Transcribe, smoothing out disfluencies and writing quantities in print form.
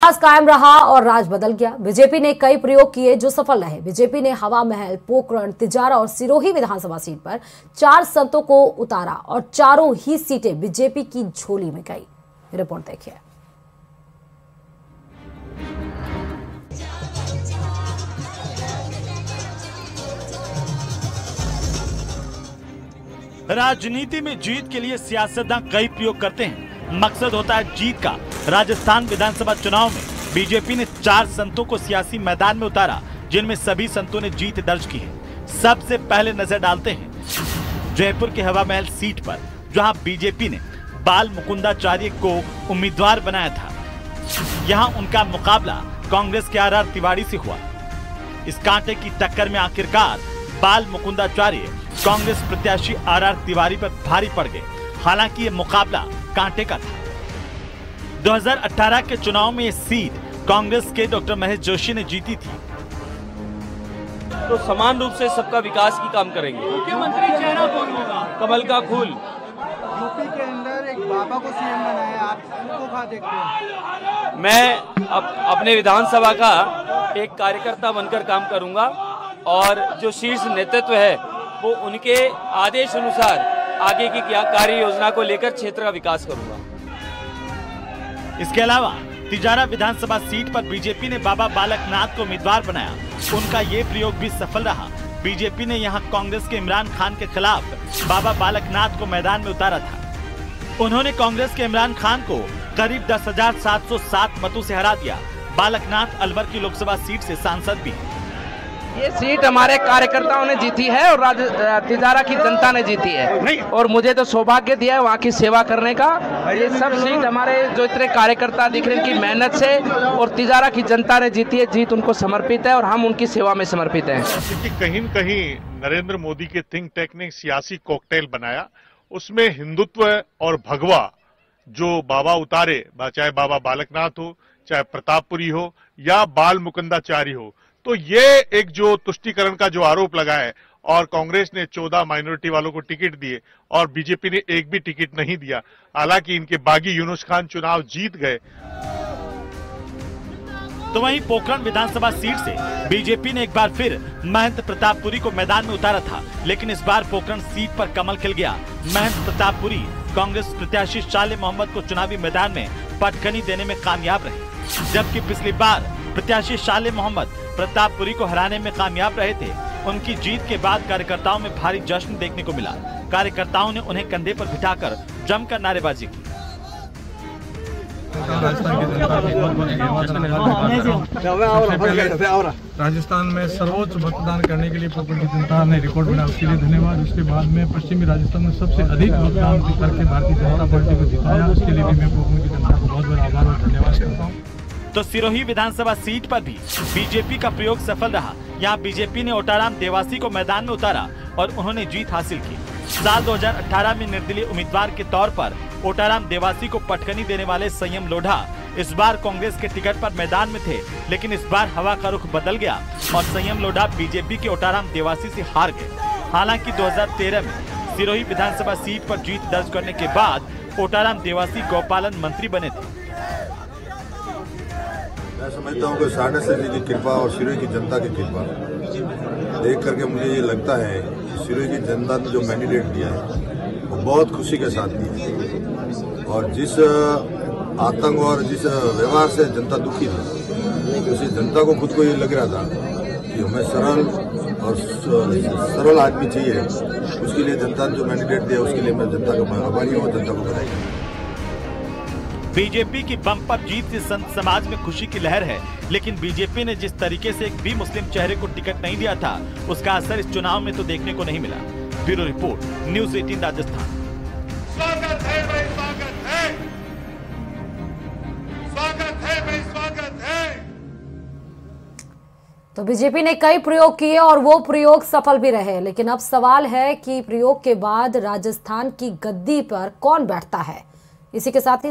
इतिहास कायम रहा और राज बदल गया। बीजेपी ने कई प्रयोग किए जो सफल रहे। बीजेपी ने हवा महल, पोखरण, तिजारा और सिरोही विधानसभा सीट पर 4 संतों को उतारा और चारों ही सीटें बीजेपी की झोली में गई। रिपोर्ट देखिए। राजनीति में जीत के लिए सियासतदान कई प्रयोग करते हैं। मकसद होता है जीत का। राजस्थान विधानसभा चुनाव में बीजेपी ने 4 संतों को सियासी मैदान में उतारा, जिनमें सभी संतों ने जीत दर्ज की है। सबसे पहले नजर डालते हैं जयपुर के हवा महल सीट पर, जहां बीजेपी ने बाल मुकुंदाचार्य को उम्मीदवार बनाया था। यहां उनका मुकाबला कांग्रेस के आर तिवारी से हुआ। इस कांटे की टक्कर में आखिरकार बाल मुकुंदाचार्य कांग्रेस प्रत्याशी आर तिवारी पर भारी पड़ गए। हालांकि ये मुकाबला कांटे का था। 2018 के चुनाव में ये सीट कांग्रेस के डॉक्टर महेश जोशी ने जीती थी। तो समान रूप से सबका विकास की काम करेंगे। मुख्यमंत्री चेहरा कौन होगा? कमल का फूल। यूपी के अंदर एक बाबा को सीएम बनाया, आप उनको कहाँ देखते हैं? मैं अपने विधानसभा का एक कार्यकर्ता बनकर काम करूंगा और जो शीर्ष नेतृत्व है वो उनके आदेश अनुसार आगे की कार्य योजना को लेकर क्षेत्र का विकास करूंगा। इसके अलावा तिजारा विधानसभा सीट पर बीजेपी ने बाबा बालकनाथ को उम्मीदवार बनाया। उनका ये प्रयोग भी सफल रहा। बीजेपी ने यहां कांग्रेस के इमरान खान के खिलाफ बाबा बालकनाथ को मैदान में उतारा था। उन्होंने कांग्रेस के इमरान खान को करीब 10,707 मतों से हरा दिया। बालकनाथ अलवर की लोकसभा सीट से सांसद भी। ये सीट हमारे कार्यकर्ताओं ने जीती है और तिजारा की जनता ने जीती है और मुझे तो सौभाग्य दिया है वहाँ की सेवा करने का। ये सब सीट हमारे जो इतने कार्यकर्ता दिख रहे हैं इनकी मेहनत से और तिजारा की जनता ने जीती है। जीत उनको समर्पित है और हम उनकी सेवा में समर्पित हैं। कहीं न कहीं नरेंद्र मोदी के थिंक टैंक ने सियासी कॉकटेल बनाया। उसमें हिंदुत्व और भगवा जो बाबा उतारे, चाहे बाबा बालकनाथ हो, चाहे प्रतापपुरी हो या बाल मुकुंदाचार्य हो, तो ये एक जो तुष्टीकरण का जो आरोप लगा है और कांग्रेस ने 14 माइनॉरिटी वालों को टिकट दिए और बीजेपी ने एक भी टिकट नहीं दिया। हालांकि इनके बागी यूनुस खान चुनाव जीत गए। तो वहीं पोखरण विधानसभा सीट से बीजेपी ने एक बार फिर महंत प्रतापपुरी को मैदान में उतारा था, लेकिन इस बार पोखरण सीट पर कमल खिल गया। महंत प्रतापपुरी कांग्रेस प्रत्याशी शाले मोहम्मद को चुनावी मैदान में पटखनी देने में कामयाब रहे। जबकि पिछली बार प्रत्याशी शाले मोहम्मद प्रतापपुरी को हराने में कामयाब रहे थे। उनकी जीत के बाद कार्यकर्ताओं में भारी जश्न देखने को मिला। कार्यकर्ताओं ने उन्हें कंधे पर बिठाकर जमकर नारेबाजी की। राजस्थान में सर्वोच्च मतदान करने के लिए पोखरण की जनता ने रिकॉर्ड बनाया, उसके लिए धन्यवाद। उसके बाद में पश्चिमी राजस्थान में सबसे अधिक मतदान करके भारतीय जनता पार्टी को जिताया, उसके लिए भी मैं पोखरण की जनता को बहुत बड़ा आभार और धन्यवाद करता हूँ। तो सिरोही विधानसभा सीट पर भी बीजेपी का प्रयोग सफल रहा। यहाँ बीजेपी ने ओटाराम देवासी को मैदान में उतारा और उन्होंने जीत हासिल की। साल 2018 में निर्दलीय उम्मीदवार के तौर पर ओटाराम देवासी को पटकनी देने वाले संयम लोढ़ा इस बार कांग्रेस के टिकट पर मैदान में थे, लेकिन इस बार हवा का रुख बदल गया और संयम लोढ़ा बीजेपी के ओटाराम देवासी से हार गए। हालांकि 2013 में सिरोही विधानसभा सीट पर जीत दर्ज करने के बाद ओटाराम देवासी गौपालन मंत्री बने थे। मैं समझता हूँ कि सारनाथ जी की कृपा और सिरोही की जनता की कृपा देख करके मुझे ये लगता है कि सिरोही की जनता ने जो मैंडेट दिया है वो बहुत खुशी के साथ दिया है और जिस आतंक और जिस व्यवहार से जनता दुखी थी, उसी जनता को खुद को ये लग रहा था कि हमें सरल आदमी चाहिए। उसके लिए जनता ने जो मैंडेट दिया उसके लिए मैं जनता का आभारी हूँ और जनता को बधाई दूँ। बीजेपी की बम्पर जीत से संत समाज में खुशी की लहर है, लेकिन बीजेपी ने जिस तरीके से एक भी मुस्लिम चेहरे को टिकट नहीं दिया था, उसका असर इस चुनाव में तो देखने को नहीं मिला। Bureau report, news 18 Rajasthan. स्वागत है भाई, स्वागत है, स्वागत है भाई, स्वागत है। तो बीजेपी ने कई प्रयोग किए और वो प्रयोग सफल भी रहे, लेकिन अब सवाल है कि प्रयोग के बाद राजस्थान की गद्दी पर कौन बैठता है। इसी के साथ ही